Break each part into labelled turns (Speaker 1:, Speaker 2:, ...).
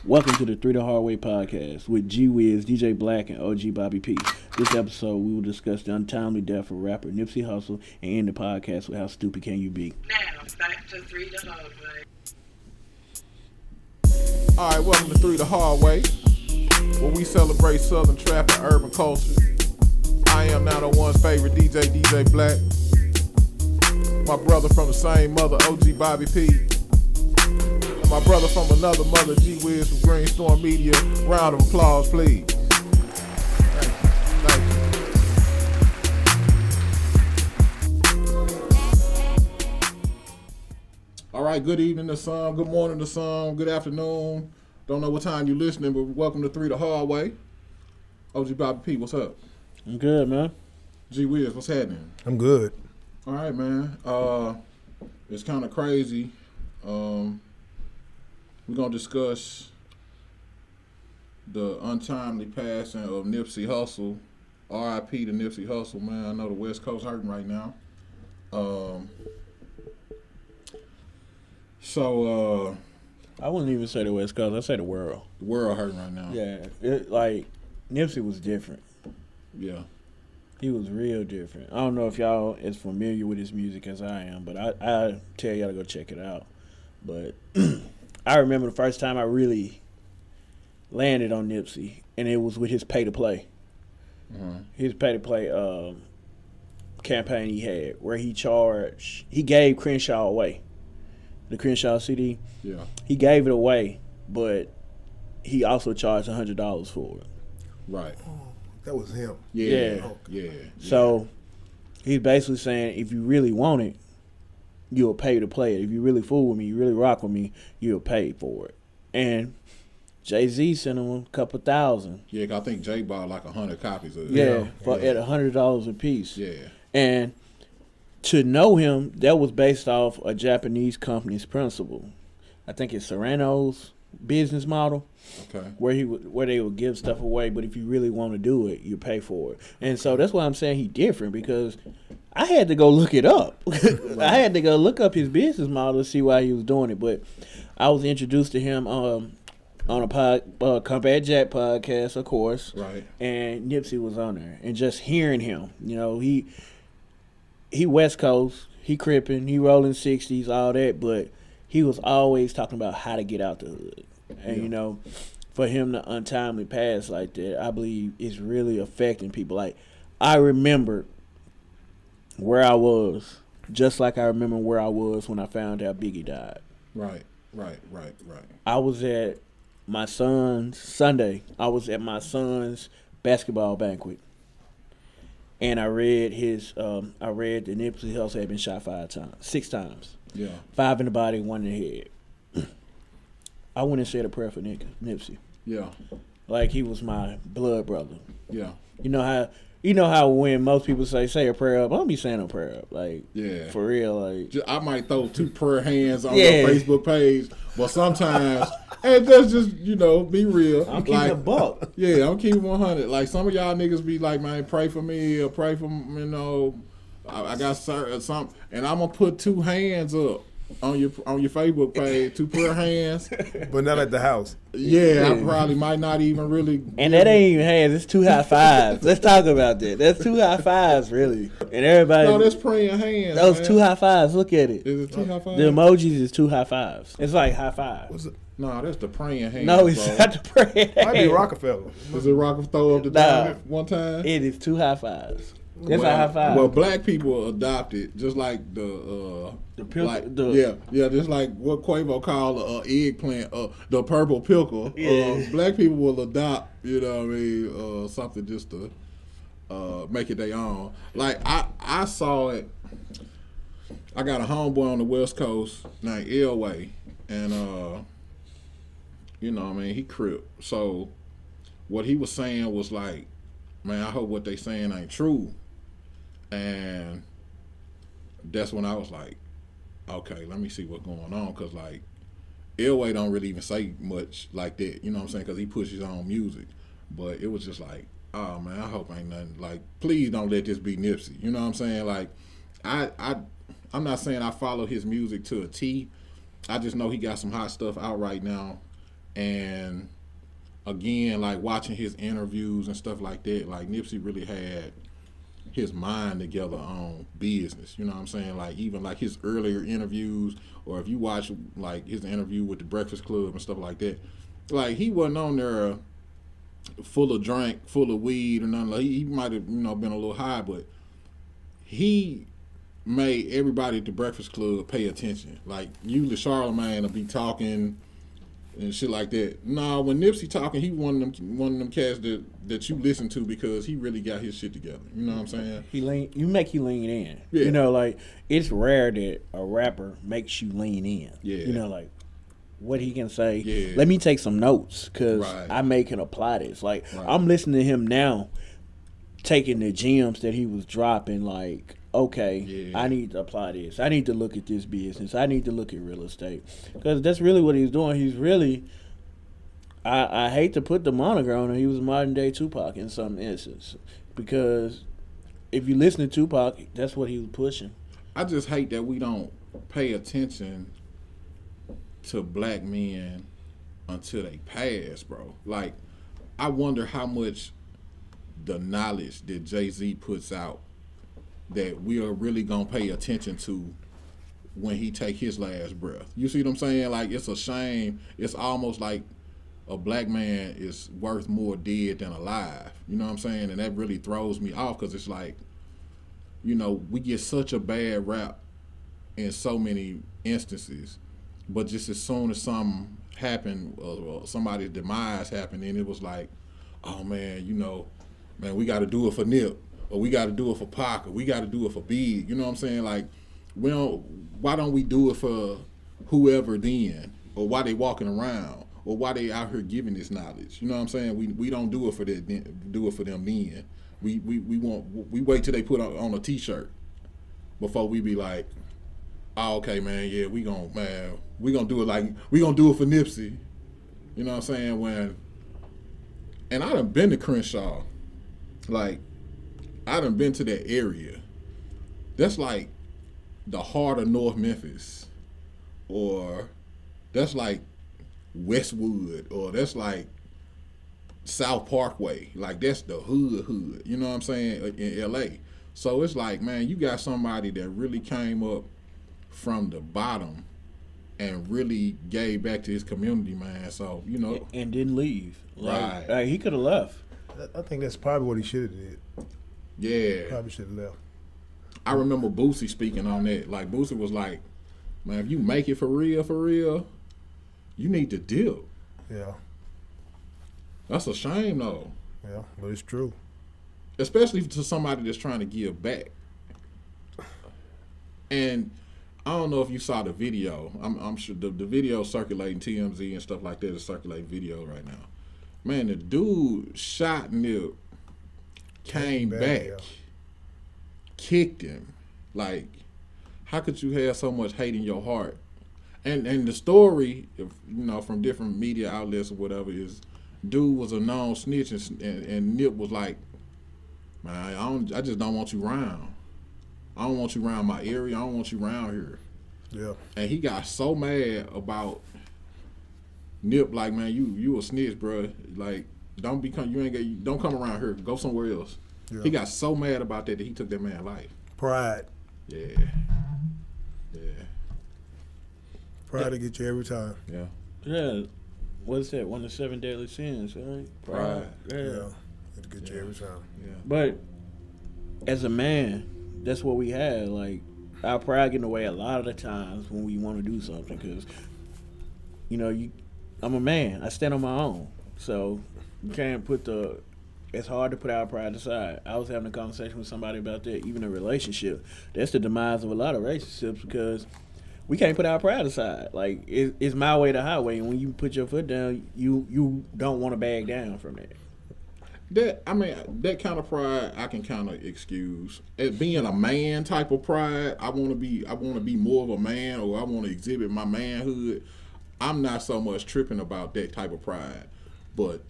Speaker 1: Welcome to the 3DAHARDWAY podcast with G Wiz, DJ Black, and OG Bobby P. This episode, we will discuss the untimely death of rapper Nipsey Hussle and end the podcast with How Stupid Can You Be?
Speaker 2: Now, back to 3DAHARDWAY.
Speaker 3: All right, welcome to 3 the Hard Way, where we celebrate Southern trap and urban culture. I am now the one's favorite DJ Black. My brother from the same mother, OG Bobby P. And my brother from another mother, G Wiz from Greenstorm Media. Round of applause, please. Thank you. All right, good evening to some, good morning to some, good afternoon. Don't know what time you're listening, but welcome to 3 the Hard Way. OG Bobby P, what's up?
Speaker 1: I'm good, man.
Speaker 3: G Wiz, what's happening?
Speaker 4: I'm good.
Speaker 3: All right, man. It's kind of crazy. We're going to discuss the untimely passing of Nipsey Hussle. R.I.P. to Nipsey Hussle, man. I know the West Coast hurting right now.
Speaker 1: I wouldn't even say the West Coast. I'd say the world.
Speaker 3: The world hurting right now.
Speaker 1: Yeah, Nipsey was different.
Speaker 3: Yeah.
Speaker 1: He was real different. I don't know if y'all as familiar with his music as I am, but I tell y'all to go check it out. But I remember the first time I really landed on Nipsey, and it was with his Pay to Play.
Speaker 3: Uh-huh.
Speaker 1: His Pay to Play campaign he had, where he gave Crenshaw away. The Crenshaw CD.
Speaker 3: Yeah.
Speaker 1: He gave it away, but he also charged $100 for it.
Speaker 3: Right.
Speaker 4: That was him.
Speaker 3: Yeah.
Speaker 1: Yeah.
Speaker 3: Yeah.
Speaker 1: So he's basically saying, if you really want it, you'll pay to play it. If you really fool with me, you really rock with me, you'll pay for it. And Jay-Z sent him a couple thousand.
Speaker 3: Yeah, 'cause I think Jay bought like 100 copies of it.
Speaker 1: Yeah, at $100 a piece.
Speaker 3: Yeah.
Speaker 1: And to know him, that was based off a Japanese company's principle. I think it's Serrano's business model.
Speaker 3: Okay.
Speaker 1: Where they would give stuff away, but if you really want to do it, you pay for it. And so that's why I'm saying he's different, because I had to go look it up. I had to go look up his business model to see why he was doing it. But I was introduced to him on a Combat Jack podcast, of course.
Speaker 3: Right.
Speaker 1: And Nipsey was on there, and just hearing him, he West Coast, he crippin', he rolling 60s, all that, but he was always talking about how to get out the hood. And, for him to untimely pass like that, I believe is really affecting people. Like, I remember where I was, just like I remember where I was when I found out Biggie died.
Speaker 3: Right.
Speaker 1: I was at my son's Sunday. I was at my son's basketball banquet. And I read that Nipsey Hussle had been shot 6 times.
Speaker 3: Yeah.
Speaker 1: 5 in the body, 1 in the head. I went and said a prayer for Nipsey.
Speaker 3: Yeah.
Speaker 1: Like he was my blood brother.
Speaker 3: Yeah.
Speaker 1: You know how when most people say a prayer up, I don't be saying a prayer up. Like,
Speaker 3: yeah.
Speaker 1: For real, like.
Speaker 3: I might throw 2 prayer hands on your Facebook page, but sometimes, and that's just, be real.
Speaker 1: I'm keeping a buck.
Speaker 3: Yeah, I'm keeping 100. Like, some of y'all niggas be like, man, pray for me or pray for, I got something, and I'm going to put 2 hands up on your Facebook page, 2 prayer hands.
Speaker 4: But not at the house.
Speaker 3: Yeah, I probably might not even really.
Speaker 1: And that ain't even hands, it's 2 high fives. Let's talk about that. That's 2 high fives, really. And everybody.
Speaker 3: No, that's praying hands.
Speaker 1: Those 2 high fives, look at it.
Speaker 3: Is it 2 high fives?
Speaker 1: The emojis is 2 high fives. It's like high five.
Speaker 4: What's it?
Speaker 3: No, that's the praying hands.
Speaker 1: No, it's
Speaker 3: bro.
Speaker 1: not the praying
Speaker 4: Might be
Speaker 1: hands.
Speaker 4: Rockefeller.
Speaker 3: Is it Rockefeller throw up the diamond one time?
Speaker 1: It is 2 high fives. That's a high five.
Speaker 3: Well, black people adopted just like the
Speaker 1: pickle.
Speaker 3: just like what Quavo called eggplant, the purple pickle.
Speaker 1: Yeah.
Speaker 3: Black people will adopt, something just to make it their own. Like I saw it. I got a homeboy on the West Coast named Elway, and he crip. So what he was saying was like, man, I hope what they saying ain't true. And that's when I was like, okay, let me see what's going on. Because, like, Elway don't really even say much like that. You know what I'm saying? Because he pushes his own music. But it was just like, oh, man, I hope ain't nothing. Like, please don't let this be Nipsey. You know what I'm saying? Like, I'm not saying I follow his music to a T. I just know he got some hot stuff out right now. And again, like watching his interviews and stuff like that, like Nipsey really had his mind together on business. You know what I'm saying? Like even like his earlier interviews, or if you watch like his interview with the Breakfast Club and stuff like that, like he wasn't on there full of drink, full of weed or nothing. Like he might have, you know, been a little high, but he made everybody at the Breakfast Club pay attention. Like usually Charlamagne will be talking and shit like that. No, when Nipsey talking, he one of them cats that you listen to because he really got his shit together. You know what I'm saying?
Speaker 1: You lean in.
Speaker 3: Yeah.
Speaker 1: You know, like it's rare that a rapper makes you lean in.
Speaker 3: Yeah.
Speaker 1: You know, like what he can say.
Speaker 3: Yeah.
Speaker 1: Let me take some notes because
Speaker 3: Right.
Speaker 1: I may can apply this. Like
Speaker 3: Right.
Speaker 1: I'm listening to him now, taking the gems that he was dropping. Like, okay,
Speaker 3: Yeah.
Speaker 1: I need to apply this. I need to look at this business. I need to look at real estate because that's really what he's doing. He's really. I hate to put the moniker on him. He was modern day Tupac in some instances because if you listen to Tupac, that's what he was pushing.
Speaker 3: I just hate that we don't pay attention to black men until they pass, bro. Like, I wonder how much the knowledge that Jay-Z puts out that we are really gonna pay attention to when he take his last breath. You see what I'm saying? Like, it's a shame. It's almost like a black man is worth more dead than alive. You know what I'm saying? And that really throws me off because it's like, you know, we get such a bad rap in so many instances, but just as soon as something happened or somebody's demise happened, then it was like, oh man, you know, man, we got to do it for Nip, or we got to do it for Pac, or we got to do it for Big. You know what I'm saying? Like, why don't we do it for whoever then, or why they walking around, or why they out here giving this knowledge? You know what I'm saying? We don't do it for that. Do it for them then. We wait till they put on a T-shirt before we be like, oh, okay, man, yeah, we gonna do it like we gonna do it for Nipsey. You know what I'm saying? And I done been to Crenshaw, like I done been to that area. That's like the heart of North Memphis, or that's like Westwood, or that's like South Parkway. Like that's the hood. You know what I'm saying? In LA. So it's like, man, you got somebody that really came up from the bottom and really gave back to his community, man. So, you know.
Speaker 1: And didn't leave.
Speaker 3: Right.
Speaker 1: Like, he could have left.
Speaker 4: I think that's probably what he should have did.
Speaker 3: Yeah.
Speaker 4: Probably should have left.
Speaker 3: I remember Boosie speaking on that. Like, Boosie was like, man, if you make it for real, you need to dip.
Speaker 4: Yeah.
Speaker 3: That's a shame, though.
Speaker 4: Yeah, but it's true.
Speaker 3: Especially to somebody that's trying to give back. And I don't know if you saw the video. I'm sure the video circulating TMZ and stuff like that is circulating video right now. Man, the dude shot Nip, came back,
Speaker 4: yeah.
Speaker 3: kicked him. Like, how could you have so much hate in your heart? And the story, if, you know, from different media outlets or whatever, is dude was a known snitch, and Nip was like, man, I just don't want you around. I don't want you around my area. I don't want you around here.
Speaker 4: Yeah.
Speaker 3: And he got so mad about Nip, like, man, you a snitch, bro. Like, don't come around here. Go somewhere else.
Speaker 4: Yeah.
Speaker 3: He got so mad about that he took that man's life.
Speaker 4: Pride.
Speaker 3: Yeah.
Speaker 4: Pride to get you every time.
Speaker 3: Yeah.
Speaker 1: Yeah. What's that? One of the 7 deadly sins, right?
Speaker 3: Pride.
Speaker 1: Yeah.
Speaker 4: It'll get you every time.
Speaker 3: Yeah.
Speaker 1: But as a man, that's what we had. Like, our pride get in the way a lot of the times when we want to do something because, you know, I'm a man. I stand on my own. So you can't it's hard to put our pride aside. I was having a conversation with somebody about that, even a relationship. That's the demise of a lot of relationships because we can't put our pride aside. Like, it's my way to highway, and when you put your foot down, you don't want to back down from that.
Speaker 3: That kind of pride I can kind of excuse. As being a man type of pride, I want to be more of a man, or I want to exhibit my manhood. I'm not so much tripping about that type of pride, but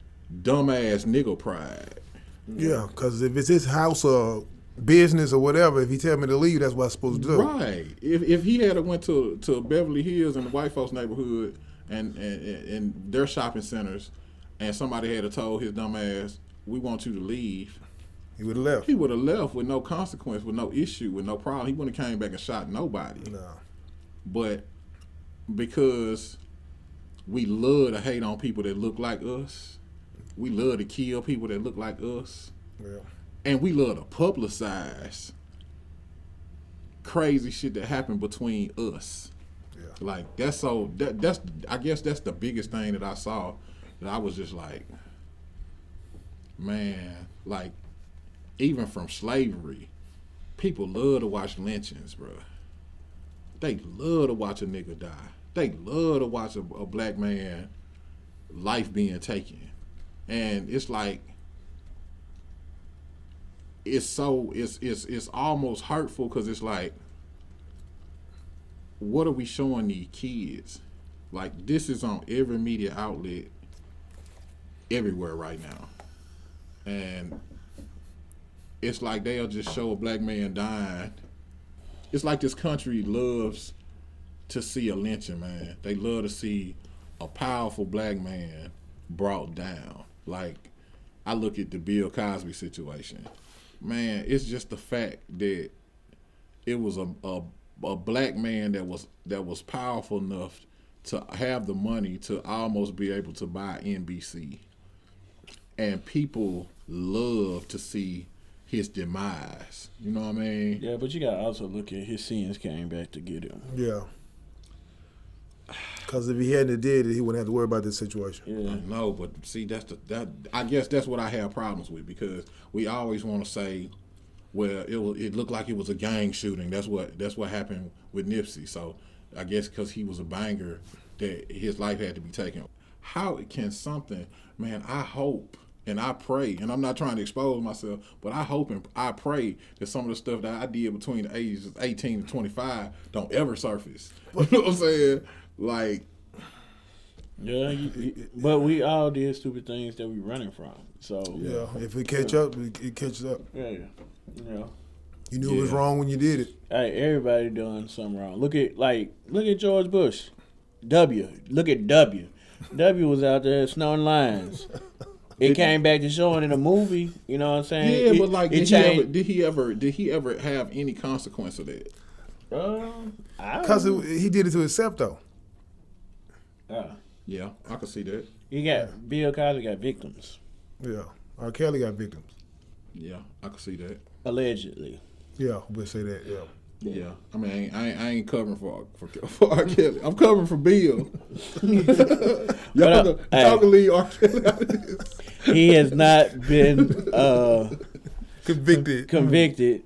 Speaker 3: dumbass nigga pride.
Speaker 4: Yeah, because if it's his house or business or whatever, if he tell me to leave, that's what I'm supposed to do.
Speaker 3: Right. If he had went to Beverly Hills in the white folks neighborhood and their shopping centers, and somebody had told his dumb ass, "We want you to leave,"
Speaker 4: He would have left.
Speaker 3: he would have left with no consequence, with no issue, with no problem. He wouldn't have came back and shot nobody.
Speaker 4: No.
Speaker 3: But because we love to hate on people that look like us, we love to kill people that look like us,
Speaker 4: Yeah.
Speaker 3: and we love to publicize crazy shit that happened between us.
Speaker 4: Yeah.
Speaker 3: Like that's I guess that's the biggest thing that I saw, that I was just like, man, like even from slavery, people love to watch lynchings, bro. They love to watch a nigga die. They love to watch a black man life being taken. And it's like, it's almost hurtful, because it's like, what are we showing these kids? Like, this is on every media outlet everywhere right now. And it's like they'll just show a black man dying. It's like this country loves to see a lynching, man. They love to see a powerful black man brought down. Like, I look at the Bill Cosby situation. Man, it's just the fact that it was a black man that was powerful enough to have the money to almost be able to buy NBC. And people love to see his demise. You know what I mean?
Speaker 1: Yeah, but you gotta also look at his sins came back to get him.
Speaker 4: Yeah. Because if he hadn't did it, he wouldn't have to worry about this situation.
Speaker 1: Yeah.
Speaker 3: No, but see, I guess that's what I have problems with, because we always want to say, well, it looked like it was a gang shooting. That's what happened with Nipsey. So I guess because he was a banger, that his life had to be taken. How can something, man? I hope and I pray, and I'm not trying to expose myself, but I hope and I pray that some of the stuff that I did between the ages of 18 and 25 don't ever surface. You know what I'm saying? Like,
Speaker 1: yeah, but we all did stupid things that we running from. So
Speaker 4: Yeah. If it catch up, it catches up.
Speaker 1: yeah, you know.
Speaker 4: You knew it was wrong when you did it.
Speaker 1: Hey, everybody doing something wrong. Look at George Bush. Look at W. W was out there snowing lines. It came back to showing in a movie. You know what I'm saying?
Speaker 3: yeah, but like, did he ever have any consequence of that?
Speaker 4: Because he did it to himself, though.
Speaker 3: Yeah, I can see that.
Speaker 1: You got Bill Cosby got victims,
Speaker 4: Yeah. R. Kelly got victims.
Speaker 3: Yeah, I can see that.
Speaker 1: allegedly.
Speaker 4: Yeah, we'll say that, yeah.
Speaker 3: Yeah, I mean, I ain't covering for R. Kelly. I'm covering for Bill. Y'all can leave R. Kelly out of this.
Speaker 1: He has not been
Speaker 4: Convicted.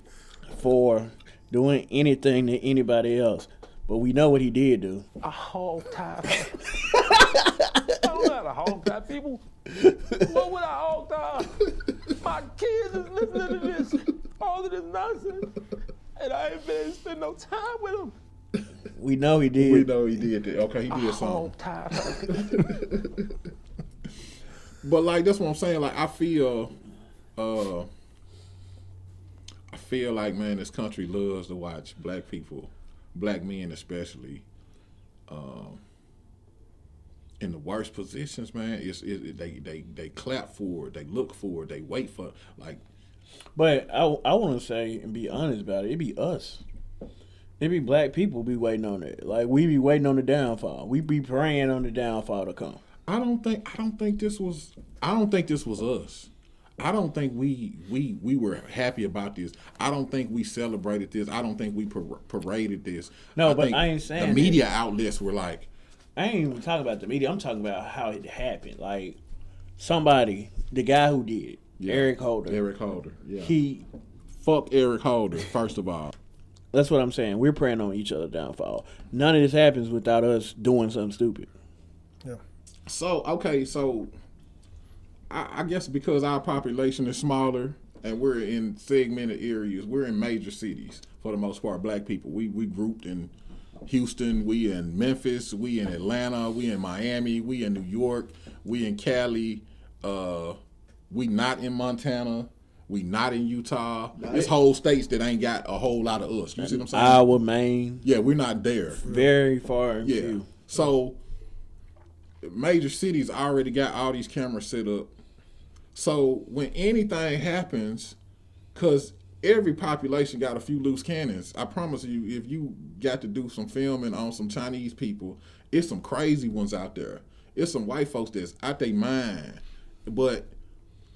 Speaker 1: for doing anything to anybody else. But we know what he did do.
Speaker 5: A hog tie. I don't know how to hog tie people. What would I hog tie? My kids is listening to this, all of this nonsense, and I ain't been spend no time with them.
Speaker 1: We know he did.
Speaker 3: We know he did that. Okay, he did something.
Speaker 5: Hog tie.
Speaker 3: But like, that's what I'm saying. Like, I feel like, man, this country loves to watch black people, black men especially, in the worst positions, man. They clap for it, they look for it, they wait for it. Like,
Speaker 1: But I want to say and be honest about it. It be us. It be black people be waiting on it. Like, we be waiting on the downfall. We be praying on the downfall to come.
Speaker 3: I don't think this was us. I don't think we were happy about this. I don't think we celebrated this. I don't think we paraded this.
Speaker 1: No, but I ain't saying
Speaker 3: the media outlets were like,
Speaker 1: I ain't even talking about the media. I'm talking about how it happened. Like, somebody, the guy who did it, Eric Holder.
Speaker 3: Eric Holder. Yeah.
Speaker 1: Fuck
Speaker 3: Eric Holder, first of all.
Speaker 1: That's what I'm saying. We're praying on each other's downfall. None of this happens without us doing something stupid.
Speaker 4: Yeah.
Speaker 3: So, okay, I guess because our population is smaller and we're in segmented areas, we're in major cities for the most part, black people. We grouped in Houston, we in Memphis, we in Atlanta, we in Miami, we in New York, we in Cali, we not in Montana, we not in Utah. It's whole states that ain't got a whole lot of us. You see what I'm saying?
Speaker 1: Iowa, Maine.
Speaker 3: Yeah, we're not there.
Speaker 1: Very far and
Speaker 3: Yeah.
Speaker 1: few.
Speaker 3: So major cities already got all these cameras set up. So when anything happens, because every population got a few loose cannons. I promise you, if you got to do some filming on some Chinese people, it's some crazy ones out there. It's some white folks that's out their mind, but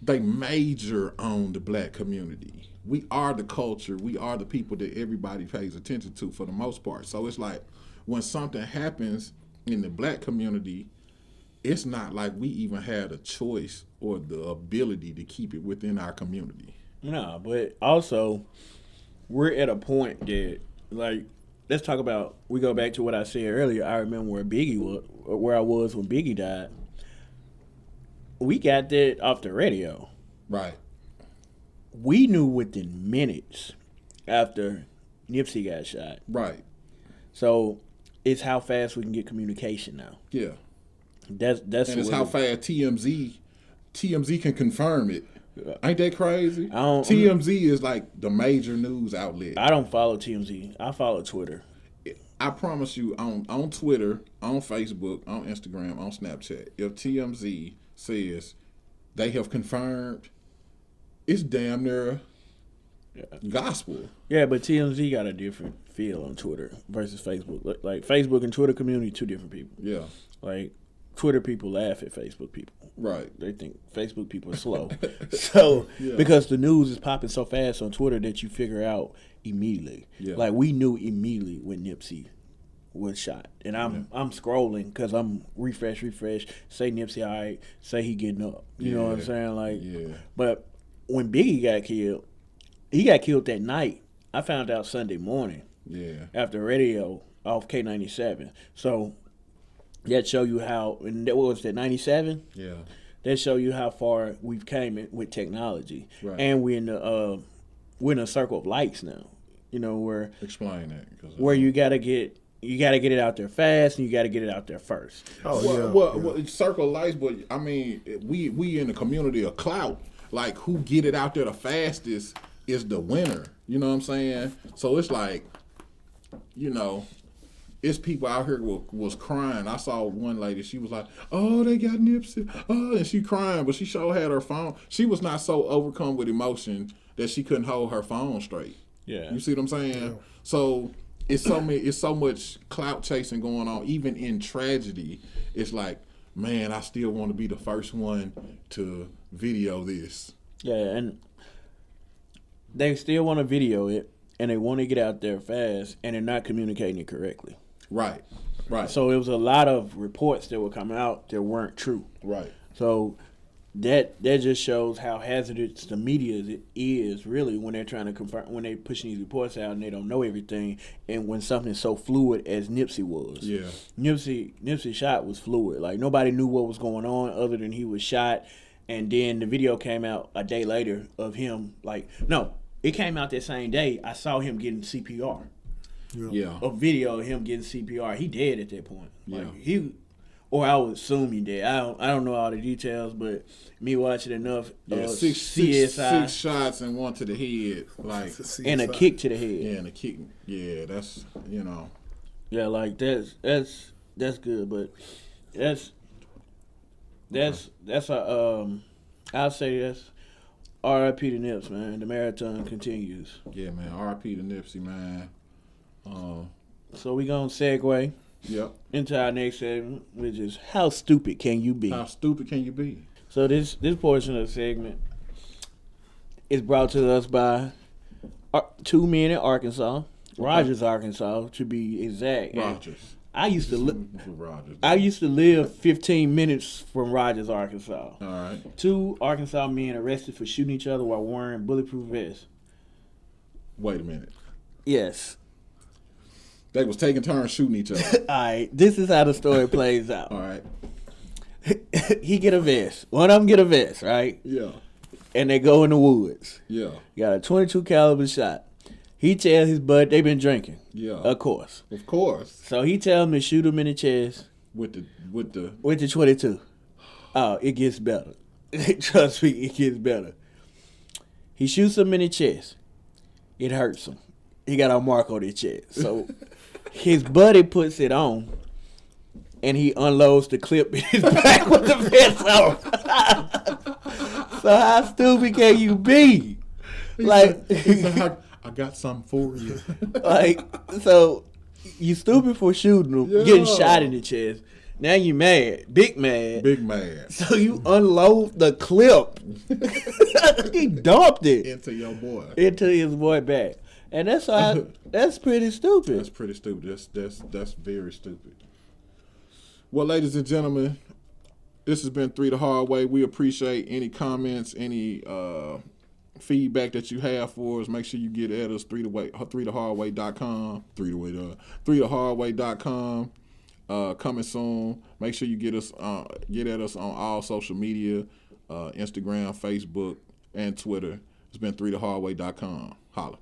Speaker 3: they major on the black community. We are the culture. We are the people that everybody pays attention to for the most part. So it's like when something happens in the black community, it's not like we even had a choice or the ability to keep it within our community.
Speaker 1: No, but also we're at a point that, like, let's talk about. We go back to what I said earlier. I remember where I was when Biggie died. We got that off the radio.
Speaker 3: Right.
Speaker 1: We knew within minutes after Nipsey got shot.
Speaker 3: Right.
Speaker 1: So it's how fast we can get communication now.
Speaker 3: Yeah.
Speaker 1: That's
Speaker 3: and it's how fast TMZ can confirm it. Ain't that crazy? TMZ is like the major news outlet.
Speaker 1: I don't follow TMZ. I follow Twitter.
Speaker 3: I promise you, on Twitter, on Facebook, on Instagram, on Snapchat, if TMZ says they have confirmed, it's damn near gospel.
Speaker 1: Yeah, but TMZ got a different feel on Twitter versus Facebook. Like Facebook and Twitter community, two different people.
Speaker 3: Yeah.
Speaker 1: Like Twitter people laugh at Facebook people.
Speaker 3: Right.
Speaker 1: They think Facebook people are slow. So, because the news is popping so fast on Twitter that you figure out immediately. Yeah. Like, we knew immediately when Nipsey was shot. And I'm scrolling because I'm refresh, say Nipsey all right, say he getting up. You know what I'm saying? Like, but when Biggie got killed, he got killed that night. I found out Sunday morning. Yeah. After radio off K97. So that show you how, and what was that, 97? Yeah. That show you how far we've came with technology. Right. And we're in a circle of lights now. You know, where
Speaker 3: explain that.
Speaker 1: Where you gotta get it out there fast, and you gotta get it out there first.
Speaker 3: Well, it's circle of lights, but I mean, we in the community of clout. Like, who get it out there the fastest is the winner. You know what I'm saying? So it's like, you know, it's people out here was crying. I saw one lady, she was like, oh, they got Nipsey. Oh, and she crying, but she sure had her phone. She was not so overcome with emotion that she couldn't hold her phone straight. Yeah. You see what I'm saying? Yeah. So it's so much clout chasing going on, even in tragedy. It's like, man, I still want to be the first one to video this.
Speaker 1: Yeah, and they still want to video it, and they want to get out there fast, and they're not communicating it correctly.
Speaker 3: Right.
Speaker 1: So it was a lot of reports that were coming out that weren't true.
Speaker 3: Right.
Speaker 1: So that just shows how hazardous the media is really when they're trying to confirm, when they're pushing these reports out and they don't know everything, and when something's so fluid as Nipsey was. Yeah. Nipsey shot was fluid. Like, nobody knew what was going on other than he was shot, and then the video came out a day later of him. Like, no, it came out that same day. I saw him getting CPR. Yeah. A video of him getting CPR. He dead at that point. Like, or I would assume he dead. I don't know all the details, but me watching enough
Speaker 3: CSI. Six shots and one to the head, like,
Speaker 1: and a kick to the head.
Speaker 3: Yeah, and a kick. Yeah, that's, you know.
Speaker 1: Yeah, like that's good, but that's a I'll say that's R.I.P. to Nips, man. The marathon continues.
Speaker 3: Yeah, man. R.I.P. to Nipsey, man.
Speaker 1: So we gonna segue into our next segment, which is how stupid can you be?
Speaker 3: How stupid can you be?
Speaker 1: So this portion of the segment is brought to us by two men in Arkansas, Rogers, Arkansas, to be exact.
Speaker 3: Rogers.
Speaker 1: I used to live 15 minutes from Rogers, Arkansas.
Speaker 3: All right.
Speaker 1: Two Arkansas men arrested for shooting each other while wearing bulletproof vests.
Speaker 3: Wait a minute.
Speaker 1: Yes.
Speaker 3: They was taking turns shooting each other.
Speaker 1: All right. This is how the story plays out.
Speaker 3: All right.
Speaker 1: He get a vest. One of them get a vest, right?
Speaker 3: Yeah.
Speaker 1: And they go in the woods.
Speaker 3: Yeah.
Speaker 1: Got a .22 caliber shot. He tells his bud they been drinking.
Speaker 3: Yeah.
Speaker 1: Of course.
Speaker 3: So
Speaker 1: he tells him to shoot him in the chest.
Speaker 3: With the
Speaker 1: 22. Oh, it gets better. Trust me, it gets better. He shoots him in the chest. It hurts him. He got a mark on his chest. So his buddy puts it on, and he unloads the clip in his back with the vest on. So how stupid can you be? Like,
Speaker 3: He said, I got something for you.
Speaker 1: like, so you stupid for shooting him, getting shot in the chest. Now you mad, big mad.
Speaker 3: Big mad.
Speaker 1: So you unload the clip. He dumped it
Speaker 3: Into your boy.
Speaker 1: into his boy back, and that's pretty stupid.
Speaker 3: That's pretty stupid. That's very stupid. Well, ladies and gentlemen, this has been 3 the Hard Way. We appreciate any comments, any feedback that you have for us. Make sure you get at us 3thehardway.com. 3thehardway.com. Coming soon. Make sure you get at us on all social media, Instagram, Facebook, and Twitter. It's been 3thehardway.com. Holla.